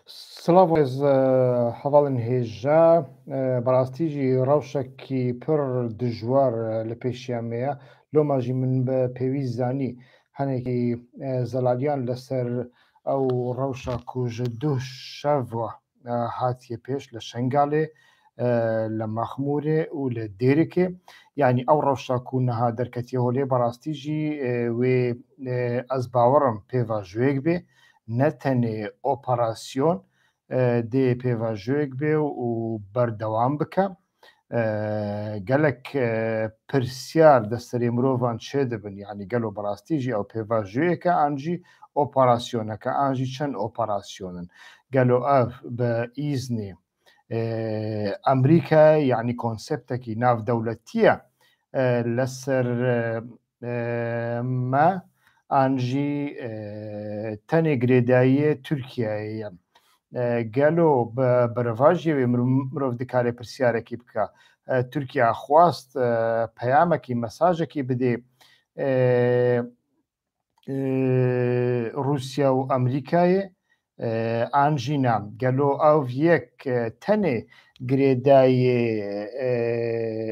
سلااو ez hevalên hêja bi rewşekî pir dijwar li pêşiya me ye. Loma jî min bi pêwîst zanî hinekî zelaliyan li ser ew rewşa ku ji du şev hatiye pêş li Şengalê, li Mexmûrê û li Dêrikê. Yanî ew rewşa ku niha derketiye holê bi rastî jî wê ez bawerim pêvajoyek bê, ne tenê operasyon dê pêvajoyek bê û berdewam bike. Gelek pirsyar deserê mirovan çêdibin, yanî gelo bi rastî jî ew pêvajoyek e an jî operasyonek e, an jî çend operasyonin. Gelo ev bi îznê Emerîkayê yanî konseptekî navdewletî ye li me an jî tenê girêdayîyê Tirkiyeyê ye. Gelo bi rivajê wê mirov dikare pirsyarekî bike. Tirkiye xwast peyamekî, mesajekî bidê Rûsya û Emerîkayê an jî ne. Gelo ew yek tenê girêdayî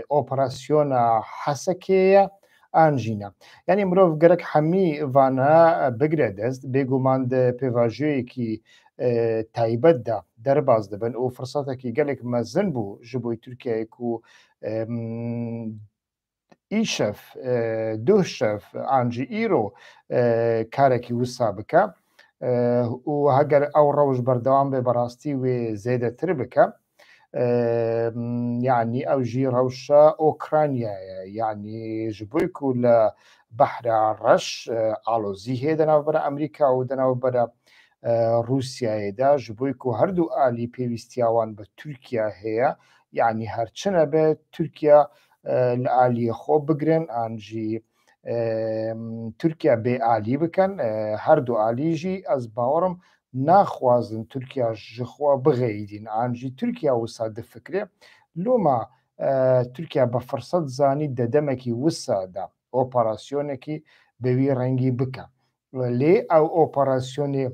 operasyona Hesekê ye an jî ne. Yanî mirov gerek hemî vane bigire dest, bêguman di pêvajoyekî taybet de derbas dibin û firsetekî gelek mezin bû ji bo Tirkiyeyê ku îşev, duh şev an jî îro karekî wisa bike û heger ew rewş berdewam be bi rastî wê zêdetir bike. Yanî ew jî rewşa Ukraynayê ye. Yanî ji bo ku li Behra Reş alozî heye di navbera Emerîka û di navbera Rûsyayê de, ji bo ku her du alî pêwîstiya wan bi Tirkiye heye. Yanî her çi nebe Tirkiye li aliyê xwe bigirin an jî Tirkiye bê alî bikin. Her du alî jî ez bawerim naxwazin Tirkiye ji xwe bixeyîdin, an jî Tirkiye wisa difikire. Loma Tirkiye bi firset zanî di demekî wisa de operasyonekî bi vî rengî bike. Lê ew operasyonê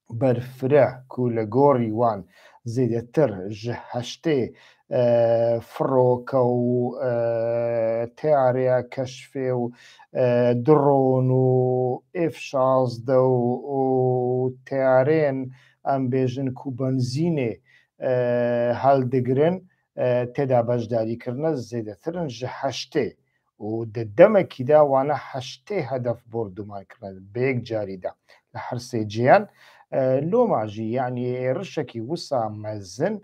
berfireh ku li gorî wan zêdetir ji heştê firoke û teyareya keşfê û dron û F-16 û teyareyên em bêjin ku benzînê heldigirin têda beşdarîkirine zêdetirin ji heştê û di demekî de wane heştê hedef bordûman kirine bi yek carî de li her sê cêyan. Loma jî yanî rişekî wisa mezin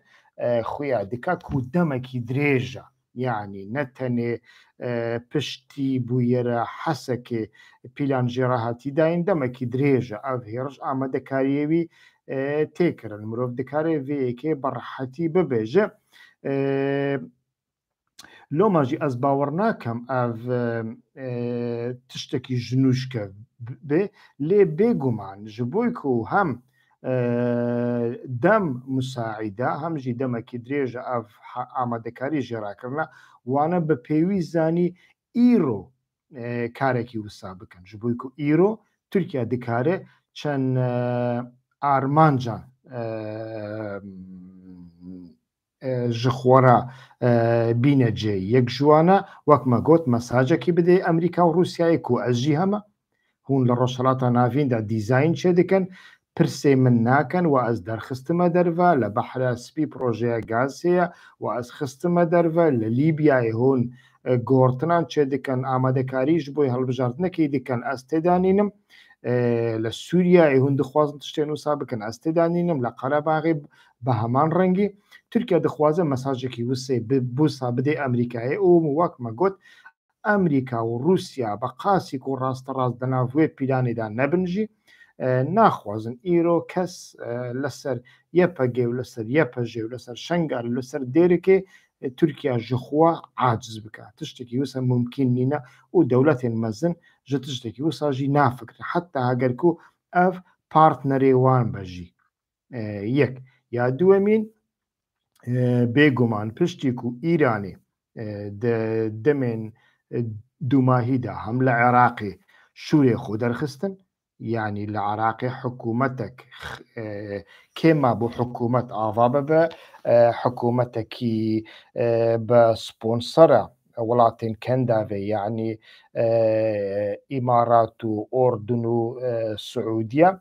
xuya dike ku demekî dirêj e. Yanî ne tenê piştî bûyera Hesekê pîlan jê re hatî dayîn, demekî dirêj e. Ev hêrş amadekariyê wî tê kirin. Mirov dikare vê yekê bi rehetî bibêje. Loma jî ez bawer nakim ev tiştekî ji nûşke bê, lê bêguman ji bo ku hem dem musaîd e, hem jî demekî dirêj e ev amadekarî jê rakirine, wane bi pêwîst zanî îro karekî wisa bikin. Ji bo ku îro Tirkiye dikare çend armancan ji xwe re bîne cêyî. Yek ji wan e wek me got mesajekî bide Emerîka û Rûsyayê ku ez jî heme. Hûn li Rojhilata Navîn de dîzayn çêdikin, pirsê min nakin we ez derxistime derve, li Behra Spî projeya gazê ye we ez xistime derve, li Lîbyayê hûn gortinan çêdikin, amadekarî ji bo hilbijartinekê dikin, ez têdanînim. Li Sûriyeyê hûn dixwazin tiştên wisa bikin, ez têdanînim. Li Qerebaxê bi heman rengî. Tirkiye dixwaze mesajekî wisa bide Emerîkayê û wek me got Emerîka û Rûsya bi qasî ku rasterast di nav wê pîlanê de nebin jî naxwazin îro kes li ser YPG û li ser YPJ û li ser Şengalê û li ser Dêrikê Tirkiye ji xwe aciz bike. Tiştekî wisa mumkîn nîne û dewletên mezin ji tiştekî wisa jî nafikirin. Heta heger ku ev partnerê wan be jî. Yek ya duwemîn bêguman piştî ku Îranê di demên dûmahî de hem li Iraqê şûrê xwe derxistin, يعني العراقي حكومتك كما بو حكومة آضابة حكومتك بسبونسرة ولاتين كندافي يعني إمارات وأردن وسعودية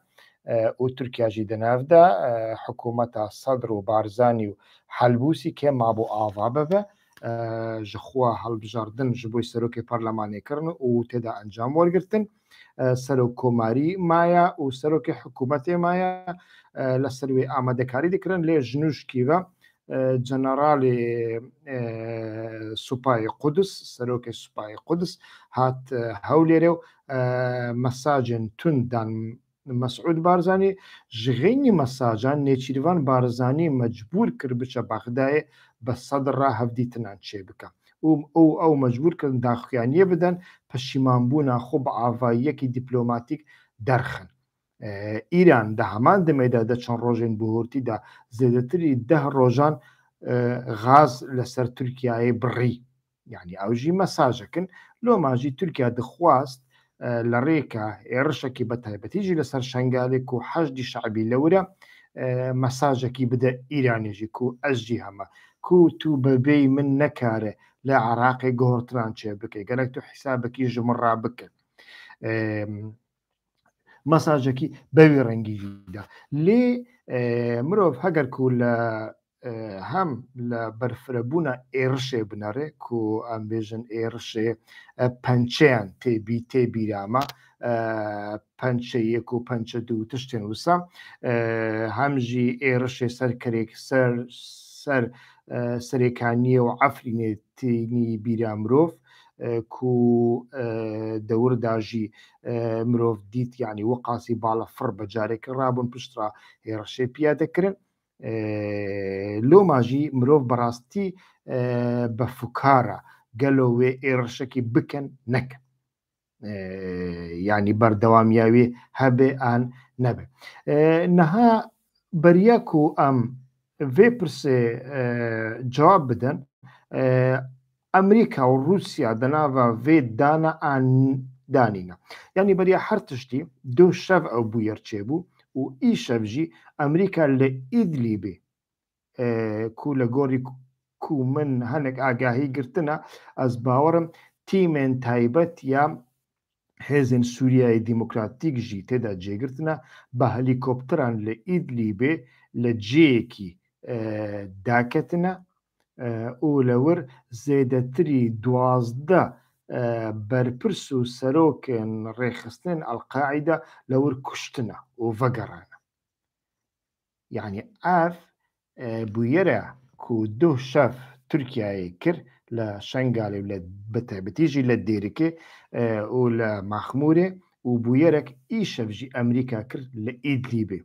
وتركيا جي دنافدا حكومة صدر وبارزاني وحلبوسي كما بو آضابة جخوا هەڵبژاردن ji بۆی سەرۆکی پەرلەمانێکردن و تێدا ئەنجام وەرگرتن سەرۆک کۆماری مایە و سەرۆکی حکوومەتێ مایە لە سەروێ ئامادەکاری دەکردن لێ ژنوشکیوە جەنەرالی سوپای قودس سەرۆکی سوپای قودس هات هەولێرێ و مەساجن توندان مەسعود بارزانانی ژغینی مەساجان نێچیروان بارزانانی مەجبور کرد بچە بەغدایە بە سەدرڕا هەفدیتنان چێ بکە ئەو مەجبورکردن داخوایانیە بدەن پەشیمانبوونا خۆ بە ئاڤاییەکی دیپلۆماتیک دەرخن ئیران دە هەمان دەمەدا دە چەند ڕۆژێن بهورتیدا زێدەتری 10 ڕۆژان غاز لەسەر تورکیای بڕی یعنی ئەوژی مەساژەکن لۆماژی تورکیا دەخواست لە ڕێکە ئێڕشێکی بە تایبەتیژی لەسەر شنگالێک و حەشدی شعبی لەورە مەساژێکی بدە ئیرانێژی و ئەژی هەمە کو تو بەبێی من نەکارێ لە عراقی گۆڕتران چێ بکەی گەرەک تو حیسابەکی ژمڕا بکەن مەساژێکی بەوی ڕەنگیدا لێ مرۆڤ هەگەر کو لە هەم لە بەرفرەبوونە ئێرشێ بنەڕێ و ئەمبێژن ئێرشێ پەنچەیان تێبی تێبیرامە پەنچە یەک و پەنچە دوو تشتێن وسە هەمژی ئێرشێ سەرکەرێک سەر سەرێکانیە و عەفرینێتینی بیرا مرۆڤ کو دەورداژی مرۆڤ دیت یعنی وەقاسی باڵە فڕ بەجارێکی ڕابوون پشترا هێرشێ پیادەکردن لۆماژی مرۆڤ بەڕاستی بە فکارە گەلۆوێ ئێڕشەکی بکەن نەکەن ینی بەردەوامیاوێ هەبێ ئان نەبێ نەها بەریەک و ئەم vê pirsê cewab bidin ئەمریکا و رووسیا دەناڤە vê dana an danîne yanî beriya her tiştî du şev ew bûyer çêbû û îşev jî ئەمریکا li ئîدلیبê ku li gorî ku min hinek agahî girtine ez bawerim tîmên taybet ya hêzên Sûriyayê Demokratîk jî têda cêgirtine bi helîkopteran li ئîدلیبê li ciyekî daketine û li wir zêdetirî 12 berpirs û serokên rêxistinên Elqaîda li wir kuştine û vegerane yani ev bûyere ku du şev Tirkiyeyê kir li Şengalê bi taybetî jî li Dêrikê û li Maxmûrê û bûyerek îşev jî Emerîka kir li ئîدلیبê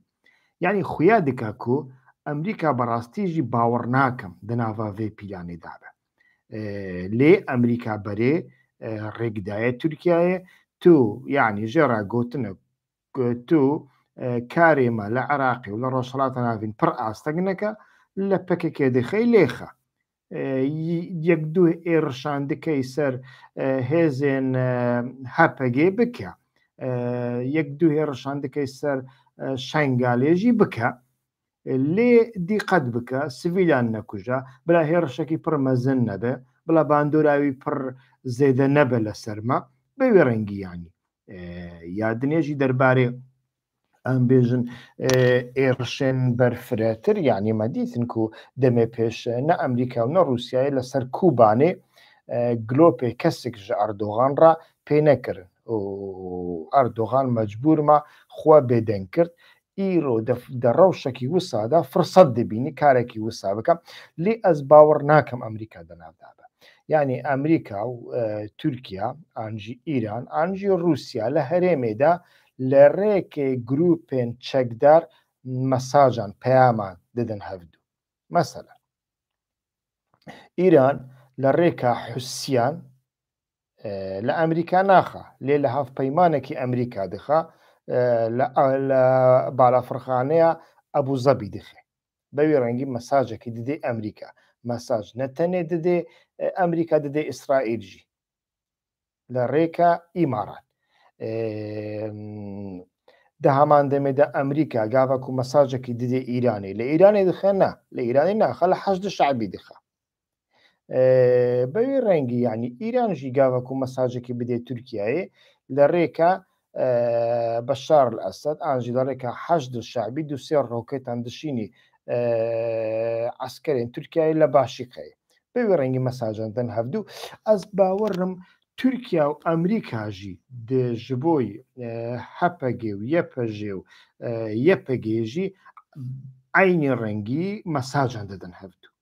yani xuya dike ku ئەمریکا بەڕاستی jî باوەڕ nakim di nava vê pîlanê da be lê ئەمریکا berê rêkdaye Tirkiyeyê tu yani jê re gotine tu karê me li Iraqê û li Rojhilata Navîn pir asteng neke li PKK dixey lêxe yek du êrişan dikey ser hêzên HPG bike yek du êrişan dikey ser Şengalê jî bike lê dîqet bike sivîlan nekuje bila hêrişekî pir mezin nebe bila bandora wî pir zêde nebe li ser me bi wê rengî yanî ya dinê jî derbarê em bêjin êrişên berfirêtir yanî me dîtin ku demê pêş ne Emerîka û ne Rûsyayê li ser Kûbanê gilopê kesek ji Erdogan re pê nekirin û Erdogan mecbûr me xwe bêdeng kir îro di rewşekî wisa de firset dibînî karekî wisa bike lê ez bawer nakim Emerîka di nav de be yanî Emerîka û Tirkiya an jî Îran an jî Rûsya li herêmê de li rêkê grûpên çekdar mesajan peyaman didin hevdû mesela Îran li rêka Hûsiyan li Emerîka naxe lê li hevpeymanekî Emerîka dixe li balafirxaneya Ebûzebî dixe bi wê rengî mesajekî didê Emerîka mesaj ne tenê didê Emerîka didê İsraîl jî li rêka îmarat ده همان دمدا أمريكا قافكو مساجك دي إيراني لإيراني دخلنا لإيراني نا خلا حشد الشعبي دخل بەوێ ڕەنگی ینی ئیرانژی گاوەکو مەساجێکی بدێ تورکایە لە ڕێکە بەشار ئەسەد ئاژی لە ڕێکە حەشد شعبی دوسێ ڕۆکێتان دشینی عسکرێن تورکایی لە باشیقەیە بەوێ ڕەنگی مەساجاندن هەفتوو ئەس باوەڕم تورکیا و ئەمریکاژی ji بۆی هەپەگێ و یەپەژێ و یەپەگێژی عینی ڕەنگی مەساجان دەدەن هەفتوو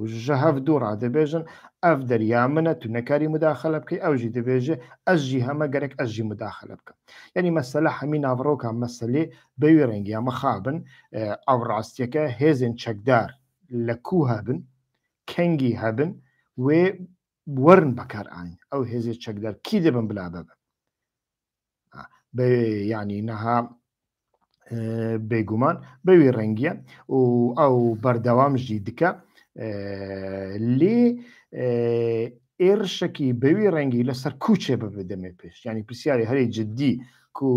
ji hevdû radibêjin ev derya min e tu nekarî mudaxele bikî ew jî dibêje ez jî heme gerek ez jî mudaxele bikim. Yanî mesele hemî navroka meselê bi wê rengiya mixabin ew rastiyeke hêzên çekdar li ku hebin kengî hebin wê werin bekar anîn ew hêzê çekdar kî dibin bila bebe yanî niha بێگومان بەوێ ڕەنگیە و ئەو بەردەوام ژی دکە لێ ئێرشێکی بەوێ ڕەنگی لەسەر کوچێ بە دەمێ پێش ینی پرسیاری هەری جددی و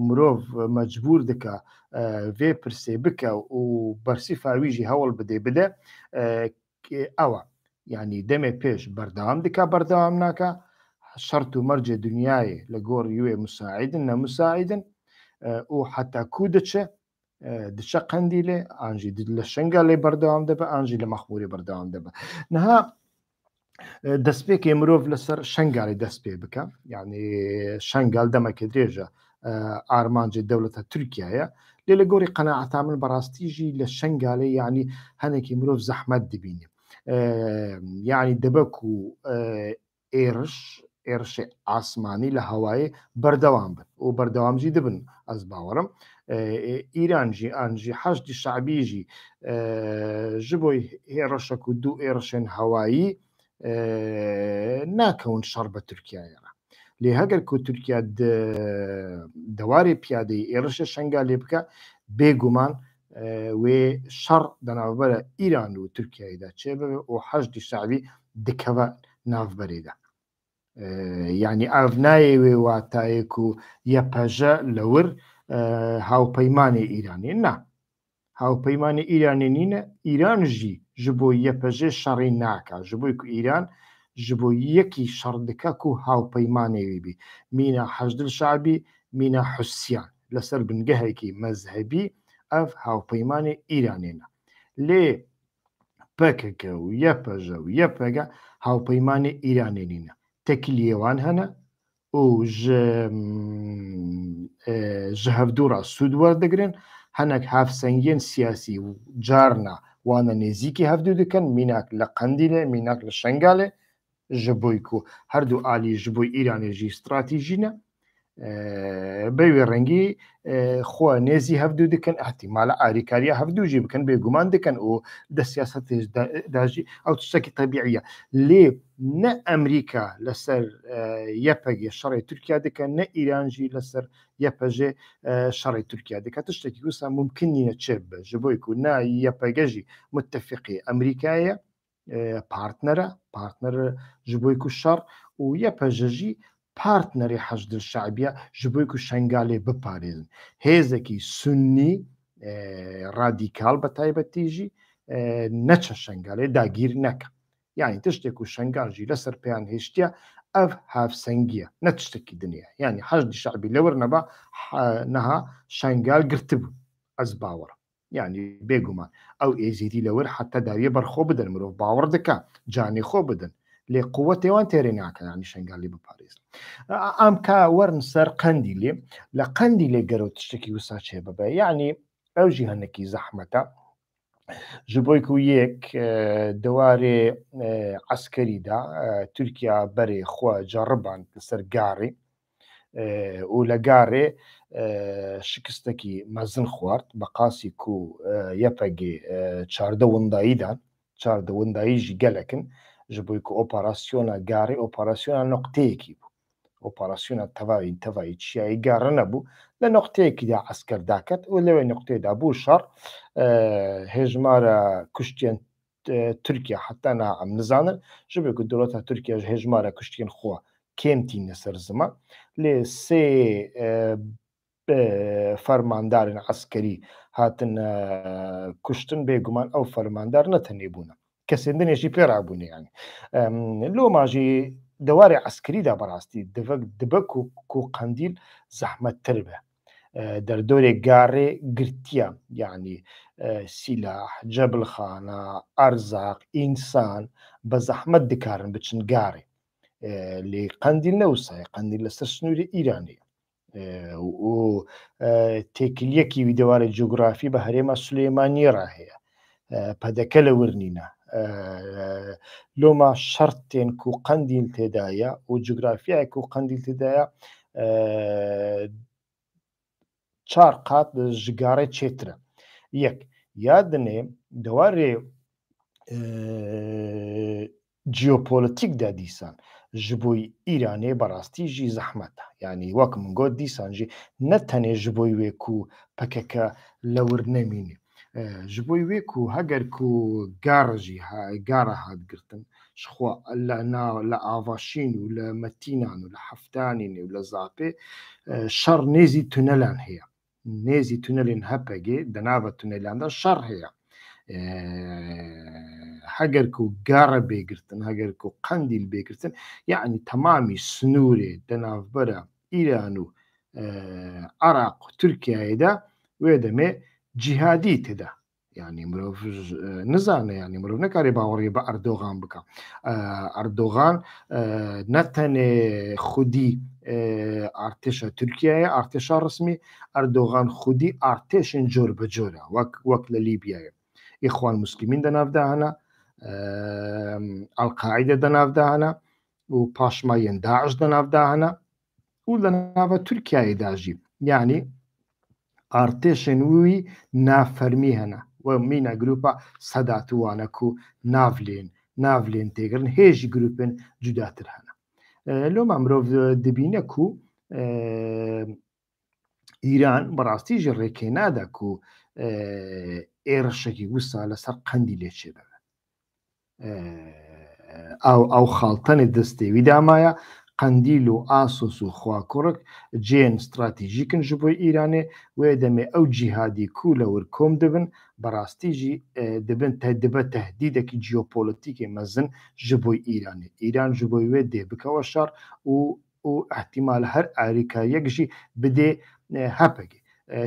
مرۆڤ مەجبور دکە vê pirsê bike û bersî fawîjî hewl bidê bide ew e yanî demê pêş berdewam dike berdewam nake şert û mercê dunyayê li gor wê musaiidin nemusaiidin û heta ku diçe diçe qendîlê an jî li şengalê berdewam dibe an jî li mexmûrê berdewam dibe niha destpêkê mirov li ser şengalê dest pê bike yanî şengal demekê dirêje armancê dewleta Tirkiyeye lê li gorî qenaeta min berastî jî li şengalê yanî hinekî mirov zehmet dibîne yanî dibe ku êrişê asmanî li hewayê berdewam bin û berdewam jî dibin ez bawerim îran jî an jî heşdî şeعبî jî ji bo êrişek û du êrişên hewayî nakewin şer bi Tirkiyeyê re lê heger ku Tirkiye di warê piyadeyî êrişê şengalê bike bêguman wê şer di navbera îran û Tirkiyeyê de çêbibe û heşdî şeعبî dikeve navberê de yanî ev nayê wê watayê ku yepeje li wir hawpeymanê Îranê na hawpeymanê Îranê nîne Îran jî ji bo yepejê şerê nake ji bo ku Îran ji bo yekî şer dike ku hawpeymanê wê bî mîna heşdil şeعبî mîna Husyan li ser bingehekî mezhebî ev hawpeymanê Îranê ne lê PKK û yepeje û YPG hawpeymanê Îranê nîne tekiliyê wan hene û ji hevdû re sûd werdigirin hinek hevsengiyên siyasî û carna wan e nêzîkî hevdû dikin mînak li Qendîlê mînak li Şengalê ji bo ku her du alî ji bo Îranê jî stratîjî ne bêwê rengî xwe nêzî hevdû dikin ihtimala alîkariya hevdû jî bikin bêguman dikin û di siyasetê de jî ew tiştekî tebîî ye lê ne Emerîka li ser YPG şerê Tirkiye dike ne Îran jî li ser YPG şerê Tirkiye dike tiştekî wisa mumkin nîne çê bibe ji bo ku na YPG jî mutefîqê Emerîkayê partnere ji bo ku şer û YPG jî partnerê heşdil şeعبî ji bo ku şengalê biparêzin hêzekî sunnî radîkal bi taybetî jî neçe şengalê dagîr neke yanî tiştê ku şengal jî li ser pêyan hêştiye ev hevsengî ye ne tiştekî dinê ye yanî heşdî şeعبî li wir neba niha şengal girtibû ez bawerim yanî bêguman ew êzîdî li wir heta dawiye berxwe bidin mirov bawer dike canê xwe bidin lê quwetê wan têrê nake yanî şengalê biparêzin em ka werin ser Qendîlê li Qendîlê gero tiştekî wisa çê bibe yanî ew jî hinekî zehmet e ji bo ku yek di warê eskerî de Tirkiya berê xwe ceriban li ser garê û li garê şikistekî mezin xwart bi qasî ku YPG çarde windayî dan çarde windayî jî gelekin ji bo ku operasyona garê operasyona noqteyekî bû operasyona tevayî çiyayî gar nebû li noqteyekî de esker daket û li wê noqteyê de bû şer hêjmara kuştiyên Tirkiye heta niha em nizanin ji bo ku dewleta Tirkiye ji hêjmara kuştiyên xwe kêm tîne ser ziman lê sê فەرماندارن عەسکەری هاتن کوشتن بێگومان ئەو فەرماندار نەتەنێ بوونە کەسێندنێکی پێرابوونێ یانی لۆماژی دەوارێ عەسکەریدا بەڕاستی دبەک و قەندیل زەحمەتتر بێ دەردۆرێک گاڕێ گرتیە یعنی سیلاح جەبلخانە ئەرزاق ئینسان بە زەحمەت دکارن بچن گاڕێ لێ قەندیل نەوسایە قەندیل لەسەر سنووری ئیرانەیە و تێکیلەکی دەوارە جیۆگرافی بە هەرێمە سولێمانیێ هەیە پەدەکە لە ورنینە لۆما شەرتێن و قەندیل تێدایە و جوگرافیایەک و قەندیل تێدایە 4 قات ژگارە چێترە یەک یادنێ دەوارێ جیۆپۆلتیکدا دیسان ji bo îranê berastî jî zehmet e yanî wek min got dîsan jî ne tenê ji bo wê ku pekeke li wir nemîne ji bo wê ku heger ku gar jî gara hat girtin ji xwe li avaşîn û li metînan û li heftanînê û li zapê şer nêzî tunelan heye nêzî tunelên hepegê di nava tunelan de şer heye heger ku gara bêgirtin heger ku qendîl bêgirtin yani temamî snûrê di navbera îran û Iraq û Tirkiyeyê de wê demê cîhadî tide yani mirov nizane yani mirov nekarê bawerî bi Erdogan bike Erdogan ne tenê xwedî artêşa Tirkiyeyê artêşa resmî Erdogan xwedî artêşên cor bi cor e wek li Lîbyayê İxwan Muslîmîn di nav de hene Elqaîde di nav de hene û paşmayên Daeş di nav de hene û li nava Tirkiyeyê de jî yanî artêşên wî navfermî hene we mîna grûpa Sedat û wan e ku navlên têgirin hê jî grûpên cudatir hene loma mirov dibîne ku îran berastî ji rêkê nade ku êrişekî wisa li ser qendîlê çêbibe ew xaltenê destê wî de maye qendîl û Asos û Xwakurik ciyên stratêjîk in ji bo Îranê wê demê ew cîhadî ku li wir kom dibin berastî jî dibe tehdîdekî cîopolîtîkê mezin ji bo Îranê Îran ji bo wê dê bikewe şer û ehtimal her alîkariyek jî bidê hepekê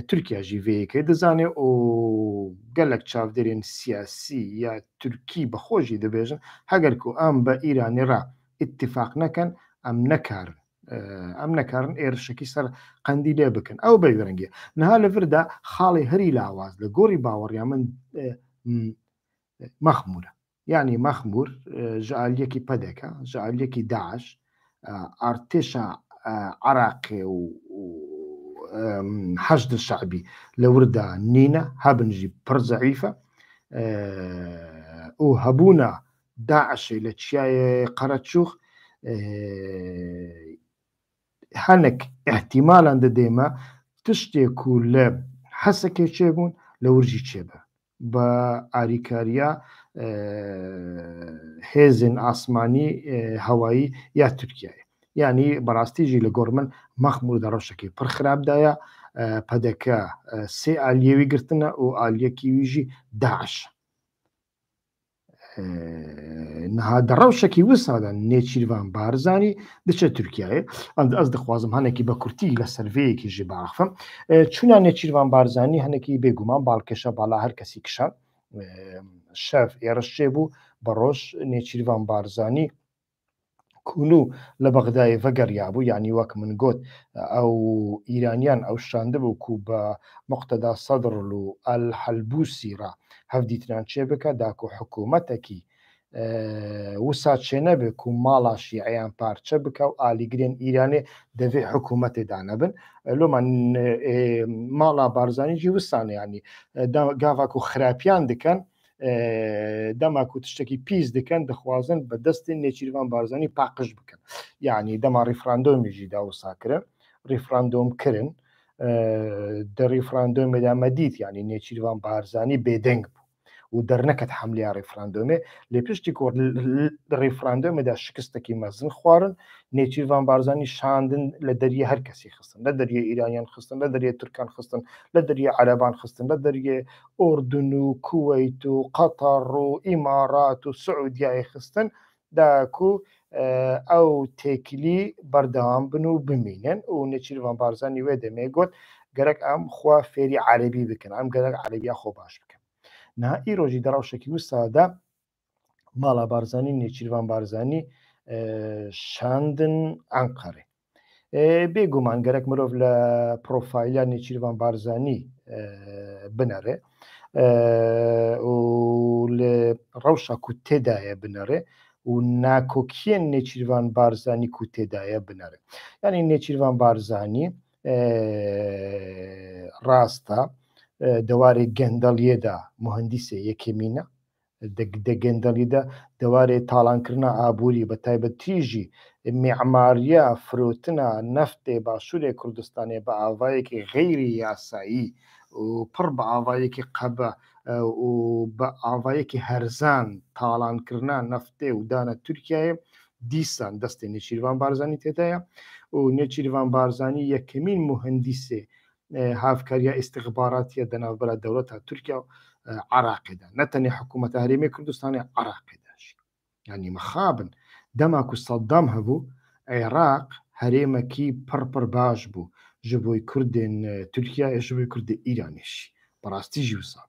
Tirkiye jî vê yekê dizane û gelek çavderên siyasî ya Tirkî bi xwe jî dibêjin heger ku em bi Îranê re ittifaq nekin em nekarin êrişekî ser qendîlê bikin ew bêrengî niha li vir de xalê herî lawaz li gorî baweriya min Mexmûr e yanî Mexmûr ji aliyekî pedeke ji aliyekî Daeş artêşa Iraqê û حشد شعبî li wir de nîne hebin jî pir zefîf e û hebûna Daişê li çiyayê Qereçûx hinek ihtimalan dide me tiştê ku li Hesekê çêbûn li wir jî çêbe bi alîkariya hêzên asmanî hewayî ya Tirkiyeyê yanî berastî jî li gor min Mexmûr de rewşekê pir xirab daye pedeke sê aliyê wî girtine û aliyekî wî jî Daeş niha di rewşekî wisa de Nêçîrvan Barzanî diçe Tirkiyeyê ez dixwazim henekî bi kurtî li ser vê yekê jî biaxivim çûna Nêçîrvan Barzanî henekî bêguman balkêşa bala her kesî kişan şev êriş çêbû bi roj Nêçîrvan Barzanî کونو لە بەغدایê vegeriyabû yanî wek min got ew Îraniyan ew şandibû ku bi Muqteda Sedr û El Helbûsî re hevdîtinan çêbike da ku hikûmetekî wisa çênebe ku mala şîeyan parçe bike û alîgirên Îranê devê hikûmetê de nebin loma mala Barzanî jî wisan yanî gava ku xirapiyan dikin dema ku tiştekî pîs dikin dixwazin bi destên Nêçîrvan Barzanî paqij bikin yanî dema rîferandûmê jî de wisa kirin rîferandûm kirin di rîferandûmê de me dît yanî Nêçîrvan Barzanî bêdeng bû و دەرنەکەت حملیا ڕێفراندۆمێ لێ پشتی کۆ ڕێفراندۆمێدا شکستێکی مەزن خوارن نێچیروان بارزانی شاندن لە دەریە هەر کەسی خستن لە دەریە ئیرانیان خستن لە دەریە تورکان خستن لە دەریە عەرەبان خستن لە دەریە ئوردن و کووەیت و قەتەڕ و ئیمارات و سعودیای خستن داکو ئەو تێکیلی بەردەوام بن و بمینن و نێچیروان بارزانی وێ دەمێ گوت گەرەک ئەم خوا فێری عەرەبی بکەن ئەم گەرەک عەرەبیا خۆ باش بکەن نها ئیرۆژی دەڕەوشێکی وسادا ماڵا بارزانی نێچیروان بارزانی شاندن ئەنقەرێ بێگومان گەرەک مرۆڤ لە پرۆفایلیا نێچیروان بارزانی بنەڕێ و لە ڕەوشە کو تێدایە بنەڕێ و ناکۆکیەن نێچیروان بارزانی کو تێدایە بنەڕێ یعنی نێچیروان بارزانی ڕاستە دەوارێ گەندەڵیەدا مهندیسێ یەکێمینە گەندەڵیدا دەوارێ تاڵانکردنا ئابووری بە تایبەتیژی میعماریە فرۆتنە نەفتێ باشوورێ کوردستانێ بە ئاوایەکی غەیری یاسایی و پڕ بە ئاوایەکی قەبە و بە ئاوایەکی هەرزان تاڵانکردنا نەفتێ و دانە تورکیایە دیسان دەستی نێچیروان بارزانی تێدایە و نێچیروان بارزانی یەکەمین مهندیسێ هافکاریە ئیستیخباراتیە دەناوبەرە دەوڵەتە تورکیا و عراقیدا نەتەنێ حکوومەتە هەرێمی کوردستانی عراقیداش ینی مەخابن دەماکو سەدام هەبوو عێراق هەرێمەکی پڕپڕ باش بوو ji بۆی کوردên تورکیا ji بۆی کوردی ئیرانیشی بەڕاستیژی وسا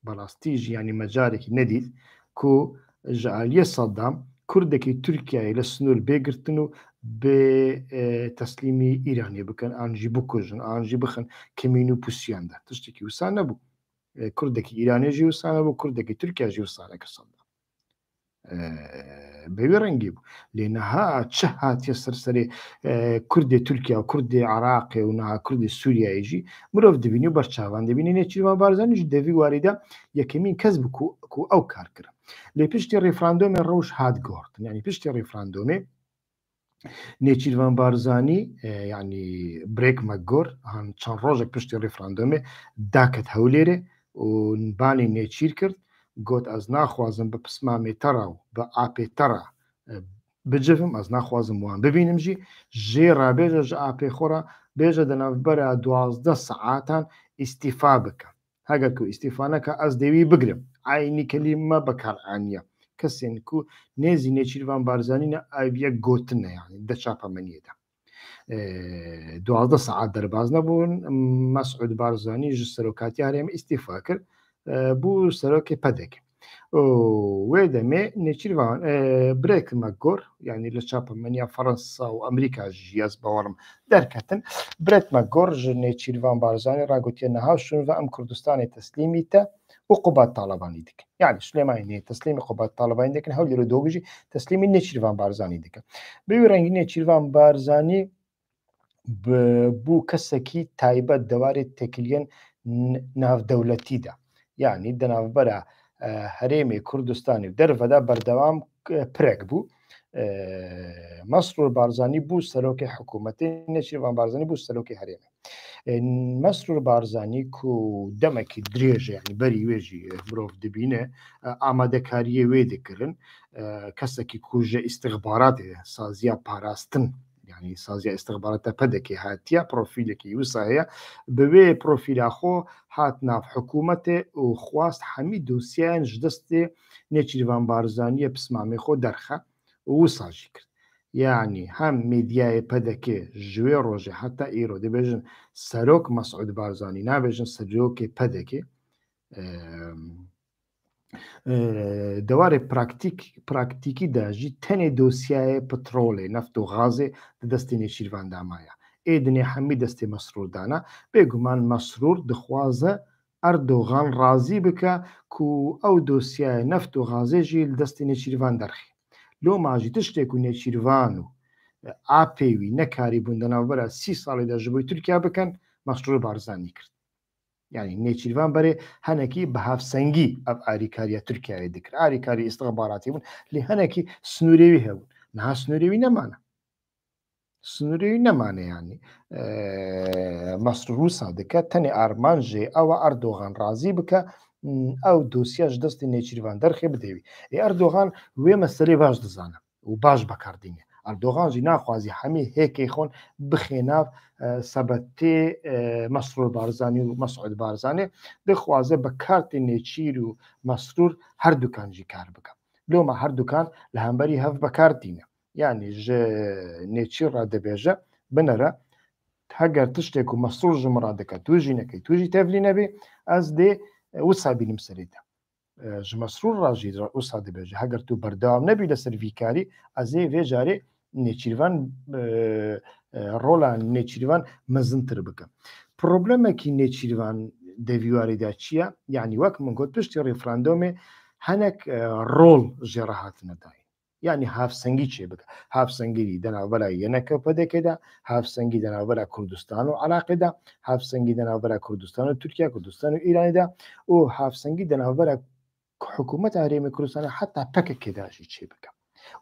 بەڕاستیژی ینی مەجارێکی نەدید کو ji aliye سەدام کوردێکی تورکیای لە سنوور بێگرتن و بێ تەسلیمی ئیرانی بکەن ئانژی بکوژن ئانژی بخن کەمین و پوسیاندا تشتێکی وسا نەبوو کوردێکی ئیرانێژی وسانە بوو کوردێکی تورکیاژی وسانەکە سەدام بەوێ ڕەنگی بوو لێ نەها چه هاتیە سەرسەرێ کوردی تورکیا و کوردی عراقی و نەها کوردی سووریاییژی مرۆڤ دەبینی و بەرچاوان دەبینی نێچیروان بارزانیش دەوی واریدا یەکەمین کەس بکو ئەو کار کرد لێ پشتی ڕێفراندۆمێ ڕەوش هات گۆڕتن ینی پشتی ڕێفراندۆمێ نێچیروان بارزانی ینی برێک مەگۆر چەند ڕۆژێک پشتی ڕێفراندۆمێ داکەت هەولێرێ و بانی نێچیر کرد گوت ئەس ناخوازم بە پسمامێتەرە و بە ئاپێتەرە بجفم ئەس ناخوازم وان ببینمژی ژێ ڕابێژە ژ ئاپێ خۆرە بێژە دەناوبەرە 12 سەعاتان ئیستیفا بکەم هەگەرکو ئیستیفانەکە ئەس دەوی بگرم ئاینی کەلیمە بەکارعانیە کەسێن کو نێزی نێچیروان بارزانینە ئاویە گوتنە یانی دە چاپەمەنیەدا 12 سەعات دەرباز نەبوون مەسعود بارزانی ژ سەرۆکاتی هەرێمە ئیستیفا کرد بوو سەرۆکی پەدێک وێ دەمێ نێچیروان برێک مەگۆر ینی لە چاپەمەنیا فەڕەنسا و ئەمریکا ژیاز بەوەڕم دەرکەتن برێت مەگۆر ژ نێچیروان بارزانی ڕاگوتیە نەهاوشون و ئەم کوردستانی تەسلیمیتە و قوبات تاڵەبانی دکن یعنی سلێمانی تەسلیمی قوبات تاڵەبانی دەکەن هەولێر و دۆگژی تەسلیمی نێچیروان بارزانی دکەن بەوێ ڕەنگی نێچیروان بارزانی بوو کەسێکی تایبەت دەوارێت تێکیلەن ناودەوڵەتیدا یعنی دەناوبەرە هەرێمی کوردستانی و دەرەدا بەردەوام پرێک بوو مەسرور بارزانی بوو سەرۆکی حکوومەتی نێچیروان بارزانی بوو سەرۆکی هەرێمی مەسرور بارزانی و دەمێکی درێژە ینی بەری وێژی مرۆڤ دەبینێ ئامادەکاریە وێ دەکردن کەسێکی کوژە ئیستیخباراتێ سازیە پاراستن ینی سازیە ئیستیخباراتە پەدێکی هاتیە پرۆفیلێکی وسا هەیە بەوێ پرۆفیلاخۆ هات ناو حکوومەتێ و خواست هەمی دۆسییان ژ دەستێ نێچیروان بارزانیە پسمامی خۆ دەرخە وساژی کرد یعنی هەم میدیای پەدەکێ ژوێ ڕۆژێ هەتا ئیرۆ دەبێژن سەرۆک مەسعود بارزانی نابێژن سەرۆکی پەدەکێ دەوارێ پراکتیکی داژی تەنێ دۆسیایە پترۆڵێ نەفت و غازێ دەستی نێچیروان دامایە ئێدنێ هەمی دەستی مەسرۆردانە بێگومان مەسرور دخوازە ئەردۆغان ڕازی بکە کو ئەو دۆسیایە نەفت و غازێژی دەستی نێچیروان دەرخی لۆ ماژی تشتێک و نێچیروان و ئاپێوی نەکاری بوون دەناوبەرە 30 ساڵیدا ژ بۆی تورکیا بکەن مەسرور بارزانی کرد یعنی نێچیروان بەرێ هەنێکی بە هاافسەنگی ئەف ئاریکاریە تورکیاوی دکرد ئاریکاری ئیستیخباراتی بوون لێ هەنێکی سنوورێوی هەبوون نەها سنوورێوی نەمانە سنوورێوی نەمانەیانی مەسرور وسا دکە تەنێ ئارمانژێ ئەوە ئەردۆغان ڕازی بکە ئەو دۆسیەش دەستی نێچیروان دەرخێ بدەوی ئەردۆغان وێ مەسەلەی باش دەزانە و باش بەکاردینێ ئەردۆغانژی ناخوازی هەمی هێکەی خۆن بخێناو سەبەتێ مەسرور بارزانانی و مەسعود بارزانێ دەخوازە بە کارتی نێچیر و مەسرور هەردووکانجی کار بکە لۆمە هەردووکان لە هەمبەری هەف بەکارتینە یعنی نێچیر ڕادەبێژە بنەرە هەگەر تشتێک و مەسرور ژمڕا دەکات توژی نەکەی توژی تەڤلی نەبێ ئەس دێ وسا بینیم سەرێتە ji mesrûr ra jî wisa dibêje heger tu berdewam nebî li ser vîkarî ez ê vê jarê nêçîrvan rola nêçîrvan mezintir bikim. Problemekî nêçîrvan devîwarî de çi ye? Yani wek min got piştî referandumê hinek rol jê re hatine dayîn. Yani havsengî çê bike. Havsengî di navbera yeneke pedekê de, havsengî di navbera Kurdistan û Iraqê de, havsengî di navbera Kurdistan û Tirkiye, Kurdistan û Îranê de û havsengî di navbera حکوومەت هەرێمی کوردستانە حتا پەکێکێدا ژی چێ بکە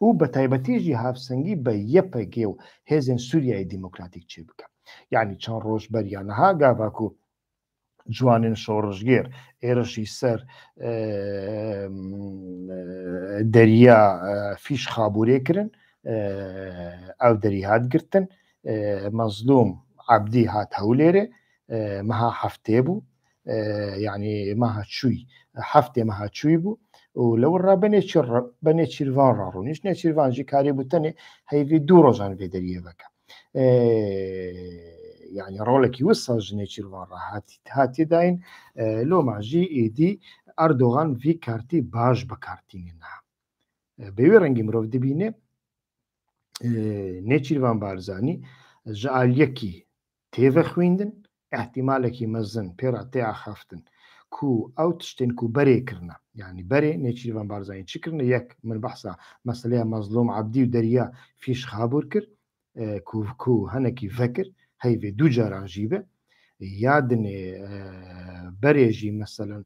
و بە تایبەتی ژی هاوسەنگی بە یەپەگێ و هێزن سووریای دیموکراتیک چێ بکە یعنی چەند ڕۆژ بەریانەها گاواک و جوانên şorijgêr êrişî ser deriya fîş xaborê kirin ew derî hat girtin mezlûm Ebdî hat Hewlêrê meha heftê bû yani meha çûy heftê meha çûyî bû û li wir re be nêçîrvan rarûnîş nêçîrvan jî karî bû tenê heyvî dû rojan vê deriyê veke yani rolekî wisa ji nêçîrvan re hatiye dayîn loma jî êdî Erdogan vî kartî baş bikartînê niha bi wê rengî mirov dibîne nêçîrvan Barzanî ji aliyekî têve xwîndin ehtimalekî mezin pêra tê axaftin ku ew tiştên ku berê kirine yani berê nêçîrvan Barzanî çi kirine yek min behsa meseleya mezlûm Ebdî û deriya fîş xabûr kir ku hinekî vekir heyvê dû caran jî be ya dinê berê jî meselen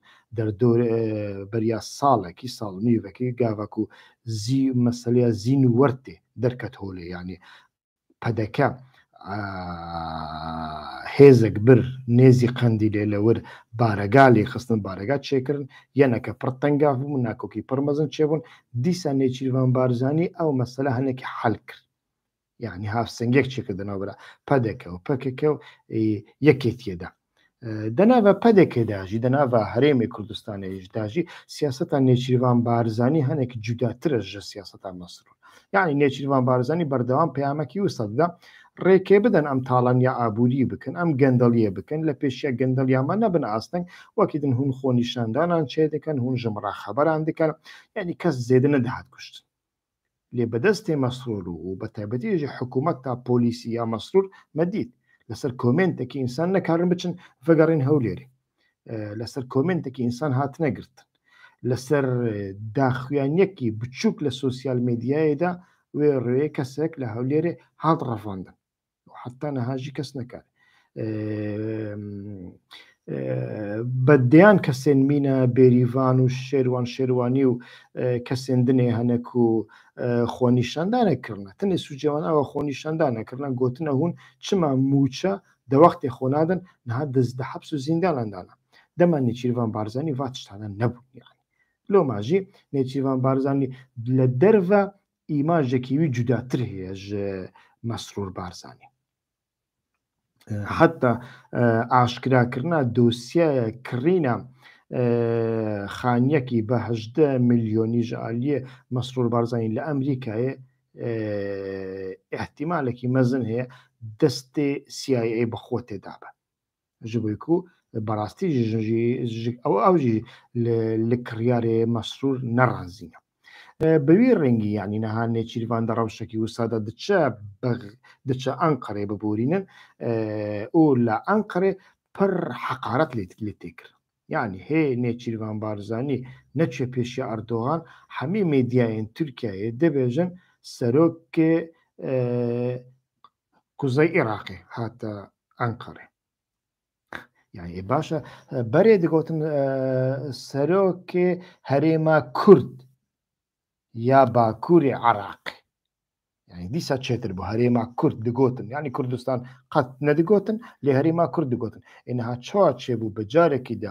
beriya salekî sal nîvekî gava ku zî meseleya zîn û wertê derket holê yani pedeke hêzek bir nêzî qendîlê li wir baregalê xistin barega çêkirin yeneke pir tengav bû nakokî pir mezin çêbûn dîsa nêçîrvan Barzanî ew mesele hinekî hel kir yani havsengek çêkir navbera pedeke û pekeke û yekêtiyê de di nava pedekê de jî di nava Herêmê Kurdistanê jî de jî siyaseta nêçîrvan Barzanî hinekî cudatir e ji siyaseta Mesrûr yani nêçîrvan Barzanî berdewam peyamekî wisa dida rêkê bidin em talaniya aborî bikin em gendeliye bikin li pêşiya gendeliya me nebin asteng wekî din hûn xwenîşandanan çê dikin hûn ji min re xeberan dikin yani kes zêde nedihat kuştin lê bi destê Mesrûr û bi taybetî jî hikûmeta polîsî ya Mesrûr me dît li ser komêntekî însan nekarin biçin vegerên Hewlêrê li ser komêntekî însan hatine girtin li ser daxuyaniyekî biçûk li sosyal medyayê de wê rêyê kesek li Hewlêrê hat revandin heta niha jî kes nekare beddeyan kesên mîna bêrîvan û şêrwan şêrwanî û kesên dinê hene ku xwenîşandane kirine tenê sûcewan ew xwenîşandane kirine gotine hûn çima mûça di wextê xwe nadin niha di heps û zîndanan dane dema nêçîrvan Barzanî va tiştanan nebûn yani loma jî nêçîrvan Barzanî li derve îmajekî wî cudatir heye ji Mesrûr Barzanî heta aşkirakirina dosyeya kirîna xaniyekî bi 18 milyonî ji aliyê Mesrûr Barzanî li Emerîkayê ehtimalekî mezin heye destê CIA bi xwe tê dabe ji bo ku berastî jî ew jî li kiryarê Mesrûr nerazîne bi wî rengî yanî niha nêçîrvan di rewşekî wisa de diçe Enqereyê biborînin û li Enqerê pir heqaret lê tê kir yani hê nêçîrvan Barzanî neçe pêşiya Erdogan hemî medyayên Tirkiyeyê dibêjin serokê Kuzey Iraqê hate Enqerê yani baş e berê digotin serokê Herêma Kurd ya Bakurê Iraqê yani dîsa çêtir bû Herêma Kurd digotin yani Kurdistan qet nedigotin lê Herêma Kurd digotin niha çawa çêbû bi carekî de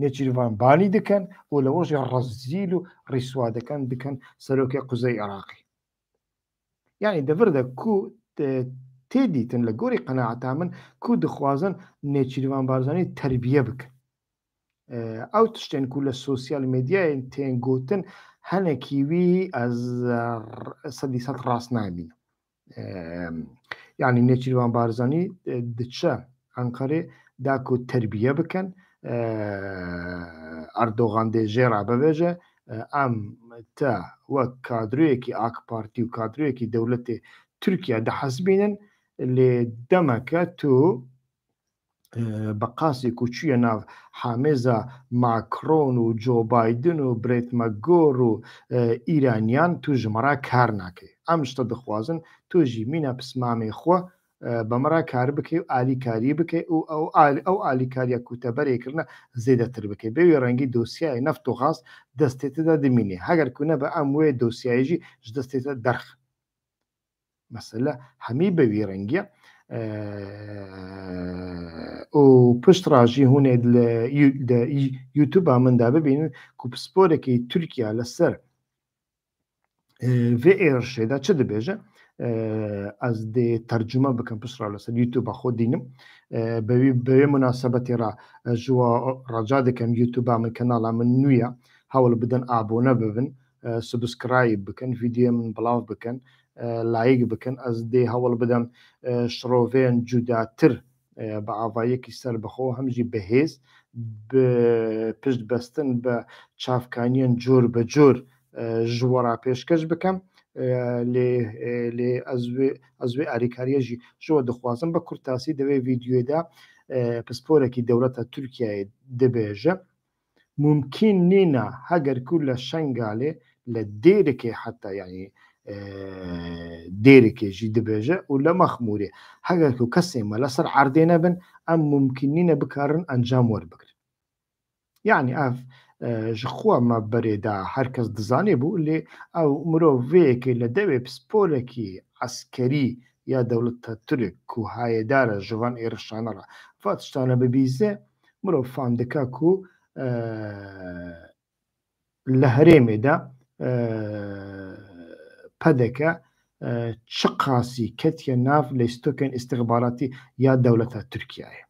نێچیروان بانی دەکەن و لە ڕۆژی ڕەزیل و ڕیسوادەکان دکەن سەرۆکی قوزەی عێراقی یعنی دەڤردە کو تێدیتن لە گۆری قەناعەتا من کو دخوازن نێچیروان بارزانانی تربیە بکەن ئەو تشتێن کو لە سوسیال مدیایە تێن گوتن هەنێکیوی ئەز سەدی سەد ڕاست نابین یعنی نێچیروان بارزانانی دچە ئەنقەرێ داکو تربیە بکەن ئەردۆغان دێژێرا ببێژە ئەم تا وەک کادروەیەکی ئاک پارتی و کادروەیەکی دەوڵەتی تورکیا دەحەزبینن لێ دەمەکە تۆ بە قاسی کوچوویە ناو حامێزە ماکرۆن و جۆ بایدن و برێت مەگۆر و ئیرانیان تو ژمەرا کار ناکەی ئەم شتە دەخوازن تۆژی مینە پسمامێ خۆ بەمەرا کار بکەی و ئالیکاری بکەی و ئەو ئالیکاریە کوتەبەرێکردە زێدەتر بکەی بەوێ ڕەنگی دۆسیای نەفت و غاز دەستێتدا دەمینێ هەگەر کوونە بە ئەم وێ دۆسیایژی دەستێتە دەرخ مەسەلە هەمی بەوی ڕەنگیە و پشت ڕاژی هوونێ لە یوتوبە مندا ببینن کو پسپۆرێکی تورکیا لەسەر Vێئێرشێدا چ دەبێژە ئەس دێ تەرجمە بکەم پشتڕا لەسەر یوتوبە خۆ دینم بەوێ مناسبەتی ژوە ڕەجا دەکەم یوتوبە من کەناڵا من نویە هەوڵ بدەن ئابۆنە ببن سبسکرایب بکەن ڤیدیۆ من بڵاو بکەن لایک بکەن ئەس دێ هەوڵ بدەم شڕۆڤێن جوداتر بە ئاڤایەکی سەر بەخۆ هەمژی بەهێز پشت بەستن بە چاافکانیان جۆر بە جۆر ژوەڕا پێشکەش بکەم لێ ئەزوێ ئاریکاریەژی ژۆ دەخوازم بە کورتاسی دەوێ ڤیددیۆدا پسپۆرێکی دەوڵەتە تورکیای دەبێژە ممکن نینە هەگەر کو لە شنگالێ لە دێرێکی حتا ینی دێرێکێژی دەبێژە و لە مەخمورێ هەگەر و کەسێمە لەسەر عردێنە بن ئەم ممکنینە بکارن ئەنجام وەربگرن یعنی ئەف ژخوامە بەرێدا هەرکەس دزانێ بوو لێ ئەو مرۆڤەیەکی لە دەوێ پسپۆلێکی عسکەری یا دەوڵەتە تورک و هایەدارە ژوان ئێرشانەڕە فاتشتانە ببیزێ مرۆڤ فام دەکا و لە هەرێمێدا پەدەکە چ قاسی کەتیە ناو لە ستۆکەن ئیستیخباراتی یا دەوڵەتە تورکیایە